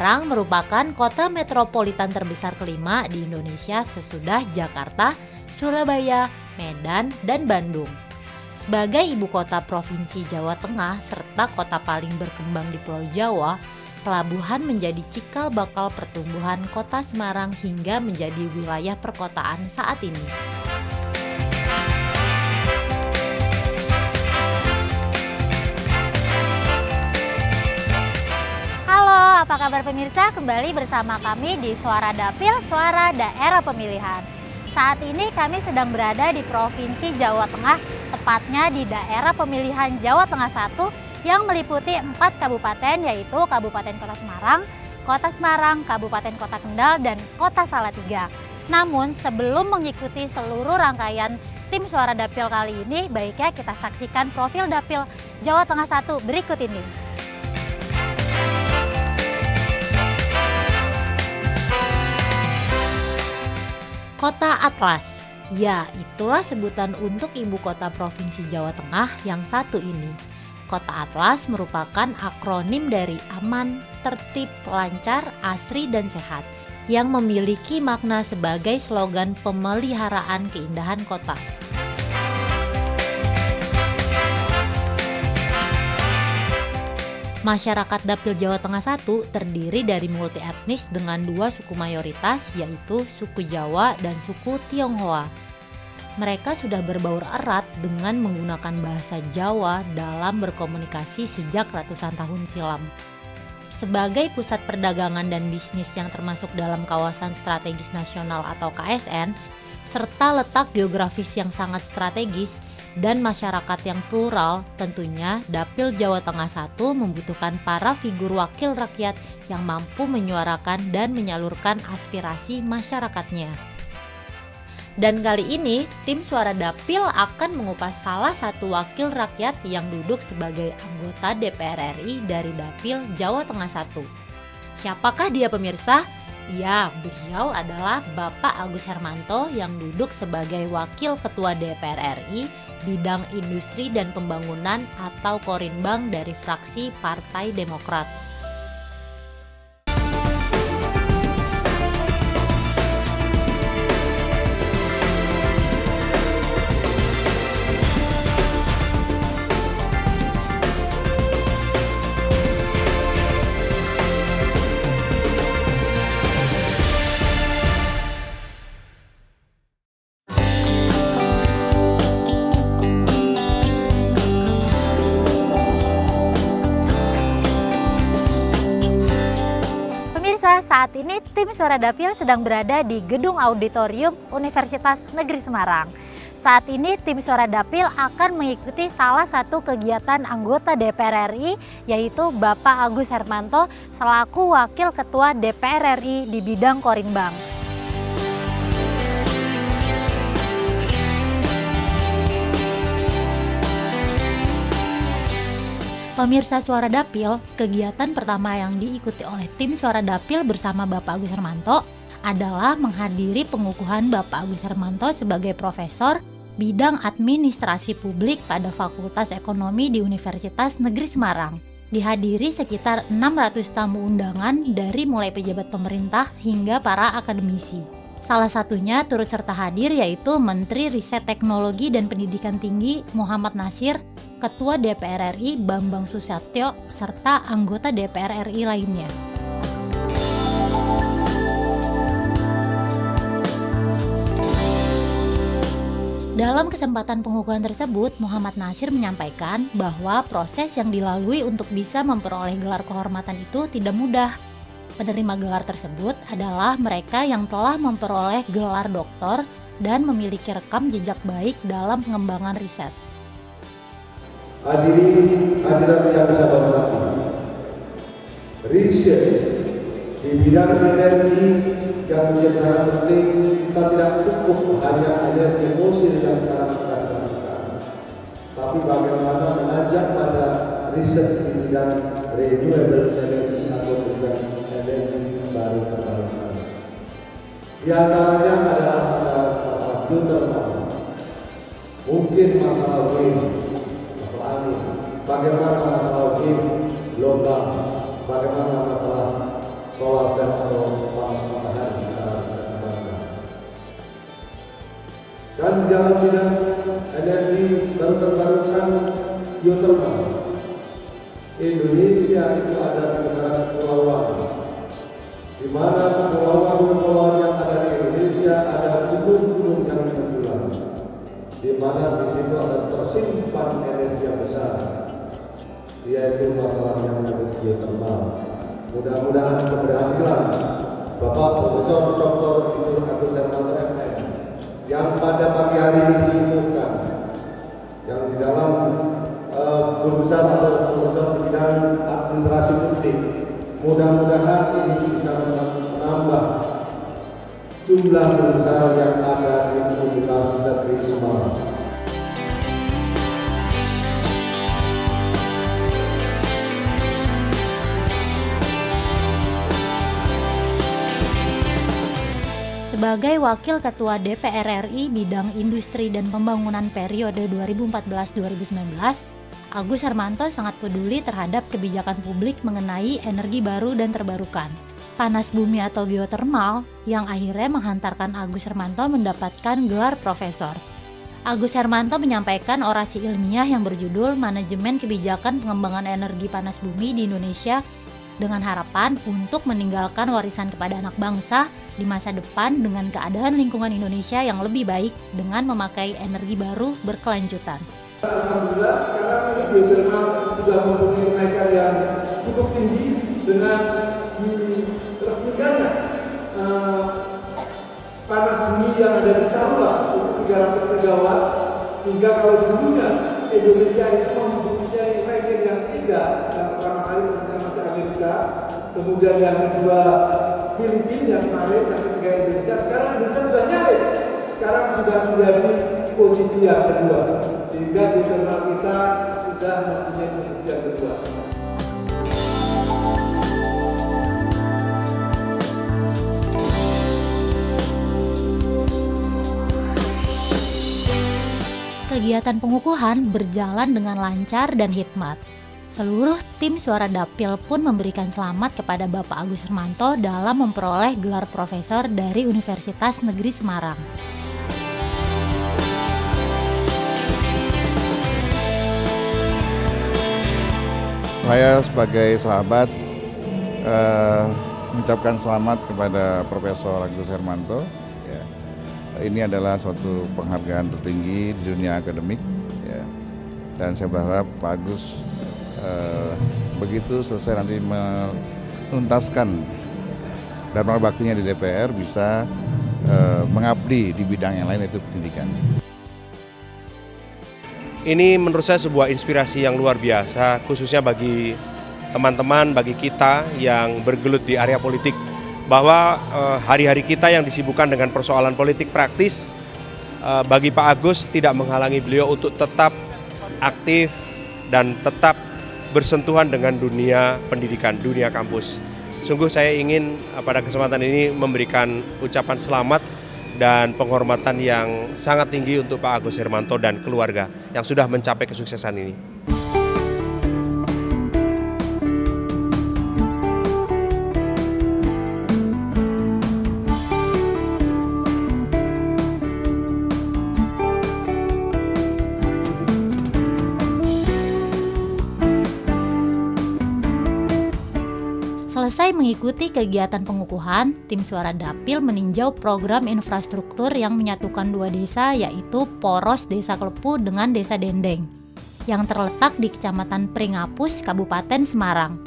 Semarang merupakan kota metropolitan terbesar kelima di Indonesia sesudah Jakarta, Surabaya, Medan, dan Bandung. Sebagai ibu kota Provinsi Jawa Tengah serta kota paling berkembang di Pulau Jawa, pelabuhan menjadi cikal bakal pertumbuhan kota Semarang hingga menjadi wilayah perkotaan saat ini. Halo, apa kabar pemirsa? Kembali bersama kami di Suara Dapil, Suara Daerah Pemilihan. Saat ini kami sedang berada di Provinsi Jawa Tengah, tepatnya di daerah pemilihan Jawa Tengah 1 yang meliputi 4 kabupaten, yaitu Kabupaten Kota Semarang, Kabupaten Kota Kendal, dan Kota Salatiga. Namun sebelum mengikuti seluruh rangkaian tim Suara Dapil kali ini, baiknya kita saksikan profil Dapil Jawa Tengah 1 berikut ini. Kota Atlas, ya itulah sebutan untuk ibu kota Provinsi Jawa Tengah yang satu ini. Kota Atlas merupakan akronim dari aman, tertib, lancar, asri, dan sehat, yang memiliki makna sebagai slogan pemeliharaan keindahan kota. Masyarakat Dapil Jawa Tengah 1 terdiri dari multi etnis dengan 2 suku mayoritas, yaitu suku Jawa dan suku Tionghoa. Mereka sudah berbaur erat dengan menggunakan bahasa Jawa dalam berkomunikasi sejak ratusan tahun silam. Sebagai pusat perdagangan dan bisnis yang termasuk dalam kawasan strategis nasional atau KSN, serta letak geografis yang sangat strategis, dan masyarakat yang plural, tentunya Dapil Jawa Tengah 1 membutuhkan para figur wakil rakyat yang mampu menyuarakan dan menyalurkan aspirasi masyarakatnya. Dan kali ini, tim Suara Dapil akan mengupas salah satu wakil rakyat yang duduk sebagai anggota DPR RI dari Dapil Jawa Tengah 1. Siapakah dia pemirsa? Ya, beliau adalah Bapak Agus Hermanto yang duduk sebagai Wakil Ketua DPR RI bidang industri dan pembangunan atau Korinbang dari fraksi Partai Demokrat. Saat ini tim Suara Dapil sedang berada di Gedung Auditorium Universitas Negeri Semarang. Saat ini tim Suara Dapil akan mengikuti salah satu kegiatan anggota DPR RI, yaitu Bapak Agus Hermanto selaku Wakil Ketua DPR RI di bidang Korinbang. Pemirsa Suara Dapil, kegiatan pertama yang diikuti oleh tim Suara Dapil bersama Bapak Agus Hermanto adalah menghadiri pengukuhan Bapak Agus Hermanto sebagai profesor bidang administrasi publik pada Fakultas Ekonomi di Universitas Negeri Semarang. Dihadiri sekitar 600 tamu undangan dari mulai pejabat pemerintah hingga para akademisi. Salah satunya turut serta hadir yaitu Menteri Riset Teknologi dan Pendidikan Tinggi Muhammad Nasir, Ketua DPR RI Bambang Susatyo, serta anggota DPR RI lainnya. Dalam kesempatan pengukuhan tersebut, Muhammad Nasir menyampaikan bahwa proses yang dilalui untuk bisa memperoleh gelar kehormatan itu tidak mudah. Penerima gelar tersebut adalah mereka yang telah memperoleh gelar doktor dan memiliki rekam jejak baik dalam pengembangan riset. Hadirin yang bisa hormati, riset di bidang energi yang menjadi sangat penting. Kita tidak cukup hanya energi fosil yang sekarang sedang dilakukan, tapi bagaimana mengajak pada riset di bidang renewable energy atau bidang energi baru terbarukan. Di antaranya adalah pada masalah geothermal, mungkin masalah wind, masalah angin, bagaimana masalah wind global, bagaimana masalah solar cell atau panas matahari kita kembangkan. Dan di dalam bidang energi baru terbarukan geothermal, Indonesia itu ada di negara kepulauan, di mana kepulauan yang ada di Indonesia ada gunung-gunung yang menjulang, di mana di situ ada tersimpan energi yang besar, yaitu masalah yang menyangkut geothermal. Mudah-mudahan keberhasilan Bapak Profesor Dr. Dr. Agus Hermanto MM yang pada pagi hari ini diumumkan, yang di dalam guru besar atau profesor di bidang administrasi publik, mudah-mudahan ini bisa menambah jumlah guru besar yang ada di Universitas Negeri Semarang. Sebagai Wakil Ketua DPR RI bidang industri dan pembangunan periode 2014-2019, Agus Hermanto sangat peduli terhadap kebijakan publik mengenai energi baru dan terbarukan. Panas bumi atau geothermal yang akhirnya menghantarkan Agus Hermanto mendapatkan gelar profesor. Agus Hermanto menyampaikan orasi ilmiah yang berjudul Manajemen Kebijakan Pengembangan Energi Panas Bumi di Indonesia dengan harapan untuk meninggalkan warisan kepada anak bangsa di masa depan dengan keadaan lingkungan Indonesia yang lebih baik dengan memakai energi baru berkelanjutan. Alhamdulillah sekarang ini geothermal sudah mempunyai kenaikan yang cukup tinggi dengan diresmikannya panas bumi yang ada di Sarula untuk 300 MW, sehingga kalau dulunya Indonesia itu mempunyai ranking yang 3, yang pertama kali tentunya masih Amerika, kemudian yang kedua Filipina, yang kemarin, yang ketiga Indonesia. Sekarang Indonesia sudah nyalip, sekarang sudah menjadi posisi yang kedua, sehingga geothermal kita sudah mempunyai posisi yang kedua. Kegiatan pengukuhan berjalan dengan lancar dan hikmat. Seluruh tim Suara Dapil pun memberikan selamat kepada Bapak Agus Hermanto dalam memperoleh gelar profesor dari Universitas Negeri Semarang. Saya sebagai sahabat mengucapkan selamat kepada Profesor Agus Hermanto. Ini adalah suatu penghargaan tertinggi di dunia akademik, ya. Dan saya berharap Pak Agus begitu selesai nanti menuntaskan dharma baktinya di DPR bisa mengabdi di bidang yang lain, yaitu pendidikan. Ini menurut saya sebuah inspirasi yang luar biasa, khususnya bagi teman-teman, bagi kita yang bergelut di area politik, bahwa hari-hari kita yang disibukkan dengan persoalan politik praktis, bagi Pak Agus tidak menghalangi beliau untuk tetap aktif dan tetap bersentuhan dengan dunia pendidikan, dunia kampus. Sungguh saya ingin pada kesempatan ini memberikan ucapan selamat dan penghormatan yang sangat tinggi untuk Pak Agus Hermanto dan keluarga yang sudah mencapai kesuksesan ini. Selesai mengikuti kegiatan pengukuhan, tim Suara Dapil meninjau program infrastruktur yang menyatukan dua desa, yaitu Poros Desa Klepu dengan Desa Dendeng, yang terletak di Kecamatan Pringapus, Kabupaten Semarang.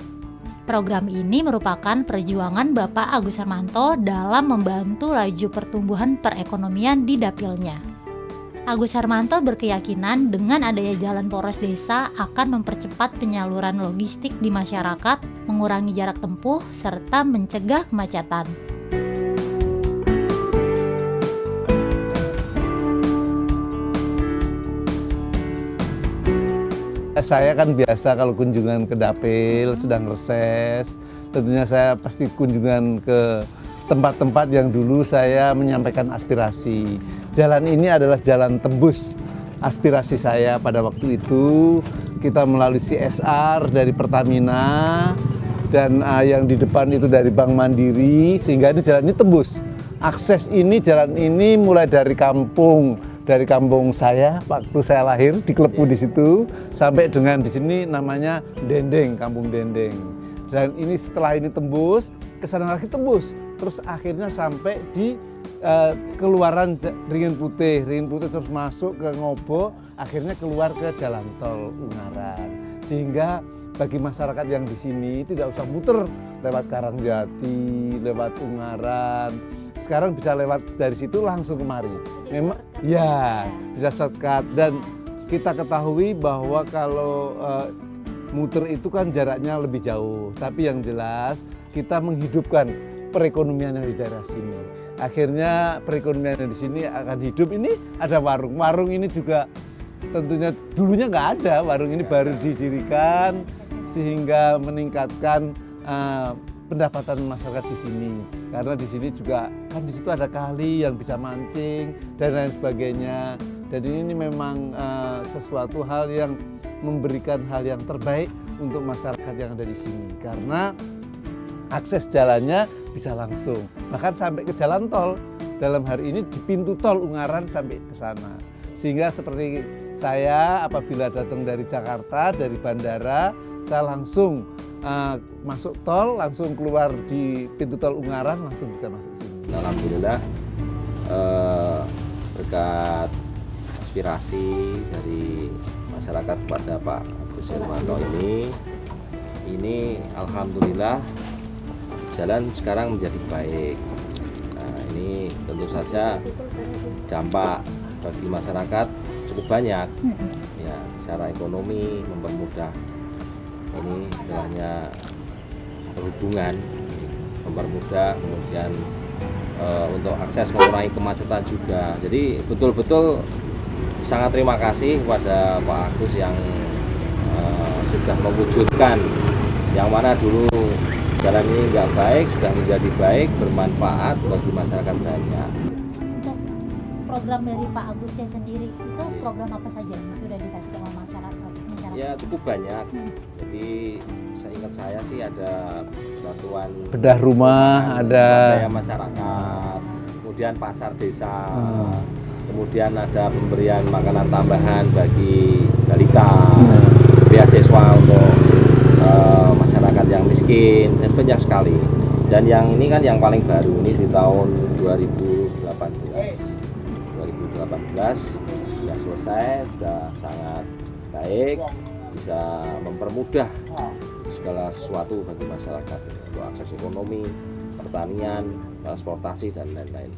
Program ini merupakan perjuangan Bapak Agus Hermanto dalam membantu laju pertumbuhan perekonomian di dapilnya. Agus Hermanto berkeyakinan dengan adanya jalan poros desa akan mempercepat penyaluran logistik di masyarakat, mengurangi jarak tempuh, serta mencegah kemacetan. Saya kan biasa kalau kunjungan ke dapil, sedang reses, tentunya saya pasti kunjungan ke tempat-tempat yang dulu saya menyampaikan aspirasi. Jalan ini adalah jalan tembus aspirasi saya pada waktu itu. Kita melalui CSR dari Pertamina, dan yang di depan itu dari Bank Mandiri, sehingga ini jalan ini tembus. Akses ini, jalan ini mulai dari kampung saya waktu saya lahir di Klepu di situ sampai dengan di sini namanya Dendeng, Kampung Dendeng. Dan ini setelah ini tembus, ke sana lagi tembus, terus akhirnya sampai di keluaran Ringin Putih terus masuk ke Ngobo, akhirnya keluar ke jalan tol Ungaran. Sehingga bagi masyarakat yang di sini tidak usah muter lewat Karangjati, lewat Ungaran. Sekarang bisa lewat dari situ langsung kemari. Memang ya bisa shortcut, dan kita ketahui bahwa kalau muter itu kan jaraknya lebih jauh. Tapi yang jelas kita menghidupkan perekonomian yang di daerah sini. Akhirnya perekonomian yang di sini akan hidup. Ini ada warung. Warung ini juga tentunya dulunya nggak ada. Warung ini baru didirikan sehingga meningkatkan pendapatan masyarakat di sini. Karena di sini juga kan di situ ada kali yang bisa mancing dan lain sebagainya. Dan ini memang sesuatu hal yang memberikan hal yang terbaik untuk masyarakat yang ada di sini. Karena akses jalannya bisa langsung, bahkan sampai ke jalan tol. Dalam hari ini di pintu tol Ungaran sampai ke sana. Sehingga seperti saya apabila datang dari Jakarta, dari bandara, saya langsung masuk tol, langsung keluar di pintu tol Ungaran, langsung bisa masuk sini. Alhamdulillah berkat aspirasi dari masyarakat kepada Pak Agus Hermanto ini alhamdulillah jalan sekarang menjadi baik. Nah, ini tentu saja dampak bagi masyarakat cukup banyak, ya, secara ekonomi mempermudah ini istilahnya perhubungan, mempermudah, kemudian untuk akses mengurangi kemacetan juga. Jadi betul-betul sangat terima kasih kepada Pak Agus yang sudah mewujudkan yang mana dulu jalan ini nggak baik, sudah menjadi baik, bermanfaat bagi masyarakat banyak. Untuk program dari Pak Agusnya sendiri, itu program apa saja yang sudah dikasih ke masyarakat? Ya cukup banyak. Jadi seingat saya sih ada bantuan Bedah rumah, ada swadaya masyarakat, kemudian pasar desa, kemudian ada pemberian makanan tambahan bagi balita, beasiswa untuk masyarakat yang miskin, dan banyak sekali. Dan yang ini kan yang paling baru ini di tahun 2018 sudah selesai, sudah sangat baik, bisa mempermudah segala sesuatu bagi masyarakat untuk akses ekonomi, pertanian, transportasi, dan lain-lain.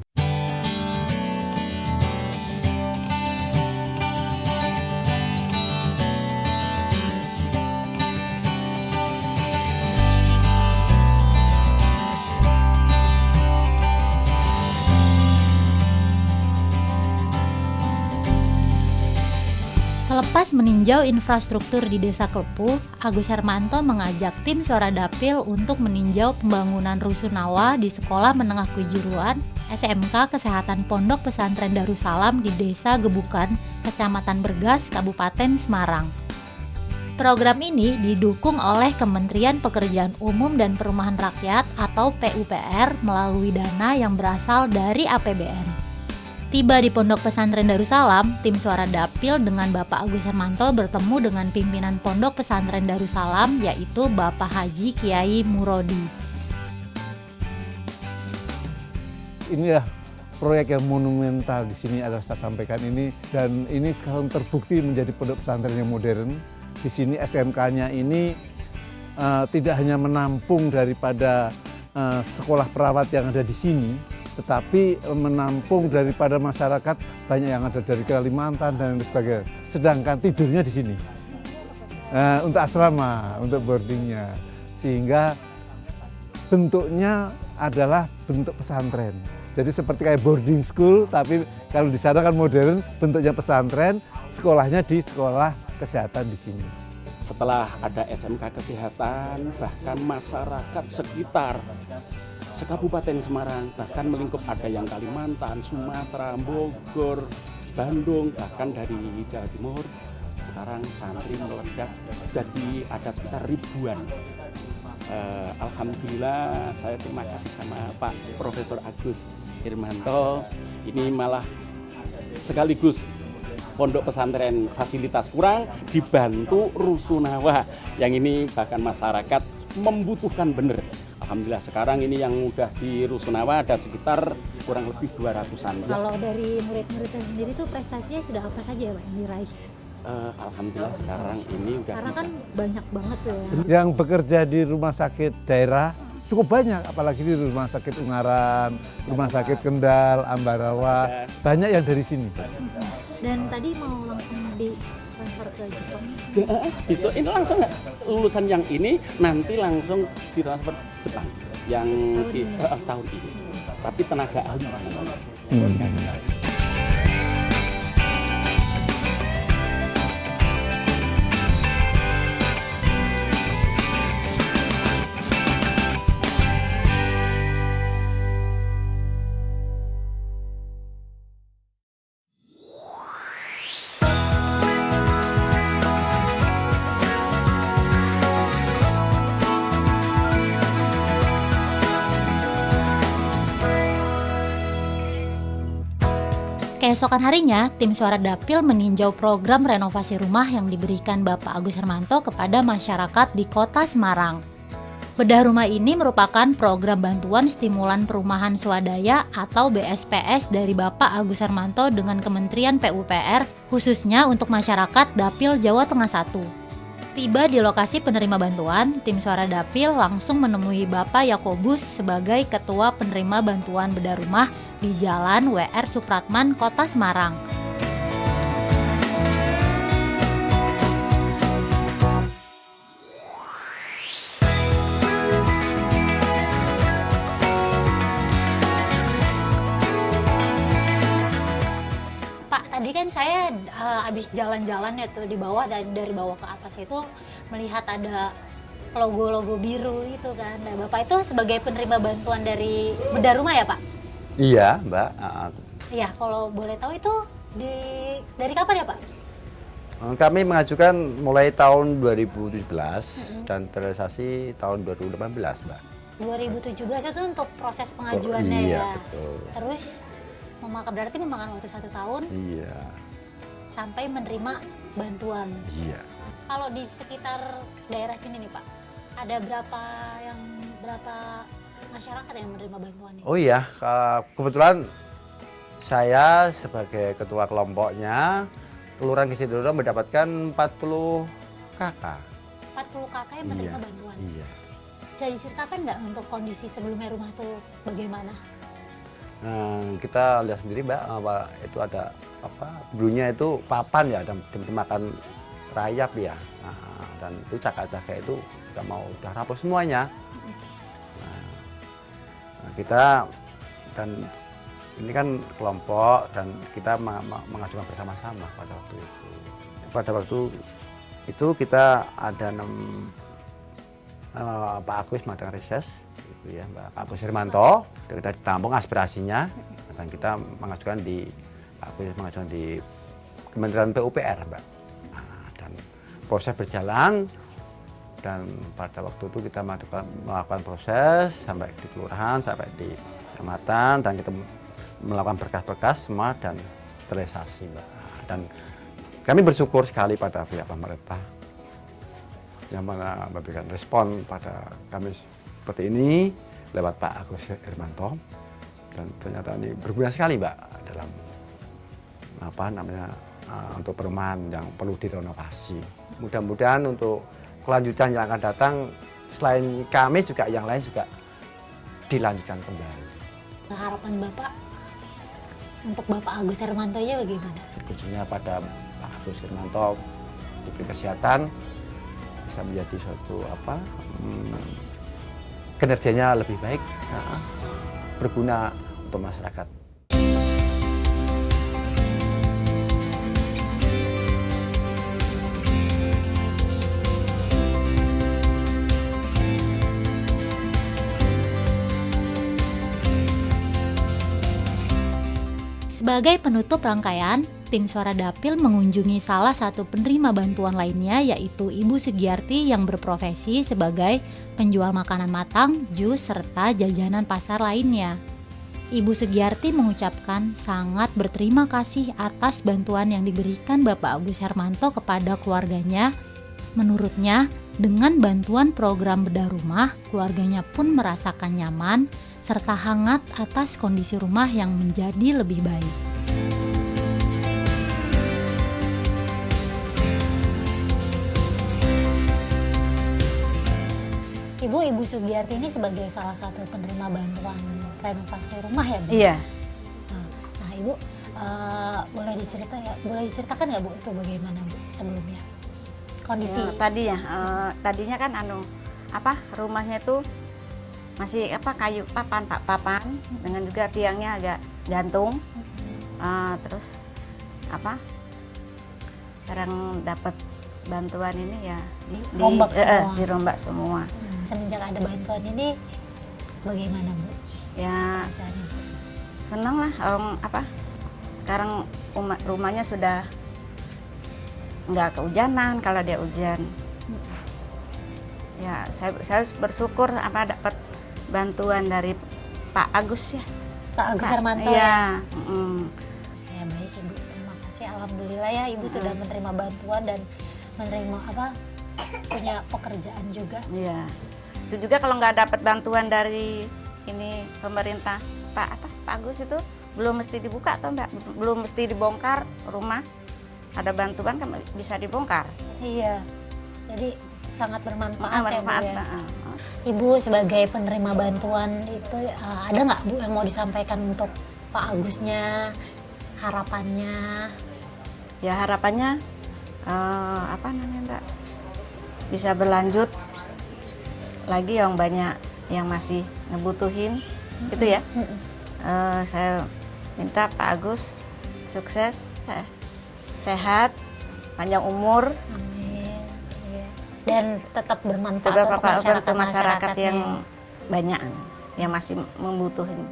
Selepas meninjau infrastruktur di Desa Klepu, Agus Hermanto mengajak tim Suara Dapil untuk meninjau pembangunan rusunawa di Sekolah Menengah Kejuruan SMK Kesehatan Pondok Pesantren Darussalam di Desa Gebukan, Kecamatan Bergas, Kabupaten Semarang. Program ini didukung oleh Kementerian Pekerjaan Umum dan Perumahan Rakyat atau PUPR melalui dana yang berasal dari APBN. Tiba di Pondok Pesantren Darussalam, tim Suara Dapil dengan Bapak Agus Hermanto bertemu dengan pimpinan Pondok Pesantren Darussalam, yaitu Bapak Haji Kiai Murodi. Ini ya proyek yang monumental di sini adalah saya sampaikan ini, dan ini sekarang terbukti menjadi pondok pesantren yang modern. Di sini SMK-nya ini tidak hanya menampung daripada sekolah perawat yang ada di sini, tetapi menampung daripada masyarakat banyak yang ada dari Kalimantan dan sebagainya. Sedangkan tidurnya di sini untuk asrama, untuk boardingnya, sehingga bentuknya adalah bentuk pesantren. Jadi seperti kayak boarding school, tapi kalau di sana kan modern, bentuknya pesantren, sekolahnya di sekolah kesehatan di sini. Setelah ada SMK Kesehatan, bahkan masyarakat sekitar Kabupaten Semarang, bahkan melingkup ada yang Kalimantan, Sumatera, Bogor, Bandung, bahkan dari Jawa Timur. Sekarang santri meledak, jadi ada sekitar ribuan Alhamdulillah saya terima kasih sama Pak Profesor Agus Hermanto. Ini malah sekaligus pondok pesantren fasilitas kurang dibantu rusunawa yang ini bahkan masyarakat membutuhkan benar. Alhamdulillah sekarang ini yang udah di rusunawa ada sekitar kurang lebih 200-an. Kalau dari murid-muridnya sendiri tuh prestasinya sudah apa saja ya Pak yang diraih? Alhamdulillah sekarang ini udah Karena bisa. kan banyak banget tuh ya. Yang bekerja di rumah sakit daerah cukup banyak, apalagi di rumah sakit Ungaran, rumah sakit Kendal, Ambarawa, banyak yang dari sini. Dan tadi mau langsung di transfer ke Jepang. Besok ini langsung lulusan yang ini nanti langsung ditransfer Jepang yang tahun ini. Tapi tenaga ahli. Keesokan harinya, tim Suara Dapil meninjau program renovasi rumah yang diberikan Bapak Agus Hermanto kepada masyarakat di Kota Semarang. Bedah rumah ini merupakan program bantuan stimulan perumahan swadaya atau BSPS dari Bapak Agus Hermanto dengan Kementerian PUPR, khususnya untuk masyarakat Dapil Jawa Tengah 1. Tiba di lokasi penerima bantuan, tim Suara Dapil langsung menemui Bapak Yakobus sebagai Ketua Penerima Bantuan Bedah Rumah di Jalan WR Supratman, Kota Semarang. Tadi kan saya habis jalan-jalan ya tuh di bawah, dari bawah ke atas itu melihat ada logo-logo biru itu kan. Nah, Bapak itu sebagai penerima bantuan dari bedah rumah ya Pak? Iya Mbak. Iya, kalau boleh tahu itu dari kapan ya Pak? Kami mengajukan mulai tahun 2017 dan terrealisasi tahun 2018 Mbak. 2017 itu untuk proses pengajuannya iya, ya? Betul. Terus berarti memakan waktu 1 tahun. Iya. Sampai menerima bantuan. Iya. Kalau di sekitar daerah sini nih Pak, ada berapa masyarakat yang menerima bantuan ini? Oh iya, kebetulan saya sebagai ketua kelompoknya Kelurahan Kisidodo mendapatkan 40 KK. 40 KK yang menerima bantuan. Iya. Bisa diceritakan nggak untuk kondisi sebelumnya rumah itu bagaimana? Kita lihat sendiri Mbak, itu ada dulunya itu papan ya, dan makan rayap ya, dan itu caka-caka itu udah rapuh semuanya. Kita dan ini kan kelompok dan kita mengajukan bersama-sama pada waktu itu. Pada waktu itu kita ada Pak Agus mengadakan reses. Ya, Pak Agus Hermanto, kita ditampung aspirasinya dan kita mengajukan di Kementerian PUPR Mbak. Dan proses berjalan dan pada waktu itu kita melakukan proses sampai di kelurahan, sampai di kecamatan dan kita melakukan berkas-berkas semua dan terrealisasi Mbak. Dan kami bersyukur sekali pada pihak pemerintah yang memberikan respon pada kami seperti ini lewat Pak Agus Hermanto, dan ternyata ini berguna sekali Mbak dalam untuk perumahan yang perlu direnovasi. Mudah-mudahan untuk kelanjutan yang akan datang selain kami juga yang lain juga dilanjutkan kembali. Harapan Bapak untuk Bapak Agus Hermanto nya bagaimana? Khususnya pada Pak Agus Hermanto diberi kesehatan, bisa menjadi suatu kinerjanya lebih baik, berguna untuk masyarakat. Sebagai penutup rangkaian, tim Suara Dapil mengunjungi salah satu penerima bantuan lainnya, yaitu Ibu Sugiarti yang berprofesi sebagai penjual makanan matang, jus, serta jajanan pasar lainnya. Ibu Sugiarti mengucapkan sangat berterima kasih atas bantuan yang diberikan Bapak Agus Hermanto kepada keluarganya. Menurutnya, dengan bantuan program bedah rumah, keluarganya pun merasakan nyaman serta hangat atas kondisi rumah yang menjadi lebih baik. Ibu Sugiarti ini sebagai salah satu penerima bantuan renovasi rumah ya, Bu? Iya. Nah, Ibu boleh diceritakan nggak, Bu, itu bagaimana, Bu, sebelumnya kondisi? Ya, tadinya kan rumahnya itu masih kayu papan dengan juga tiangnya agak gantung. Terus sekarang dapat bantuan ini ya dirombak semua. Semenjak ada bantuan ini bagaimana, Bu? Ya senang lah, sekarang rumahnya sudah nggak kehujanan kalau dia hujan. Ya saya bersyukur dapat bantuan dari Pak Agus ya. Pak Agus Hermanto ya. Ya baik, Ibu, terima kasih. Alhamdulillah ya, Ibu sudah menerima bantuan dan menerima punya pekerjaan juga. Iya. Itu juga kalau nggak dapat bantuan dari ini pemerintah Pak Agus itu belum mesti dibuka atau Mbak, belum mesti dibongkar rumah. Ada bantuan kan bisa dibongkar. Iya. Jadi sangat bermanfaat ya, Bu, ya. Ibu sebagai penerima bantuan itu ada nggak, Bu, yang mau disampaikan untuk Pak Agusnya, harapannya? Ya harapannya Mbak, bisa berlanjut lagi, yang banyak yang masih ngebutuhin gitu ya. Saya minta Pak Agus sukses, sehat, panjang umur. Amin. Ya. Dan tetap bermanfaat untuk masyarakat yang banyak yang masih membutuhin.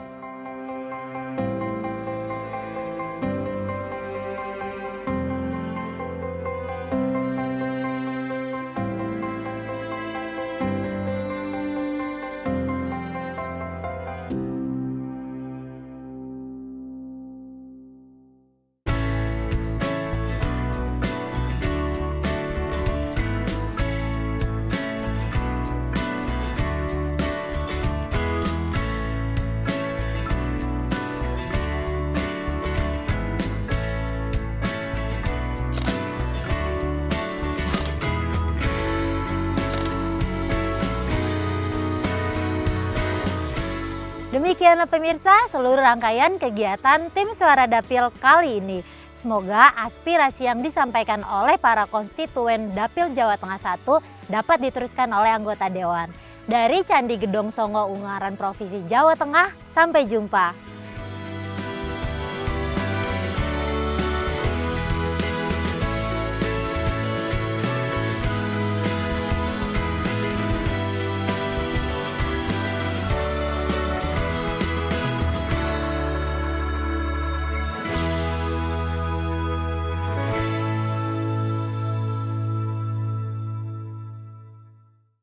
Demikianlah pemirsa seluruh rangkaian kegiatan tim Suara Dapil kali ini. Semoga aspirasi yang disampaikan oleh para konstituen Dapil Jawa Tengah 1 dapat diteruskan oleh anggota Dewan. Dari Candi Gedong Songo Ungaran Provinsi Jawa Tengah, sampai jumpa.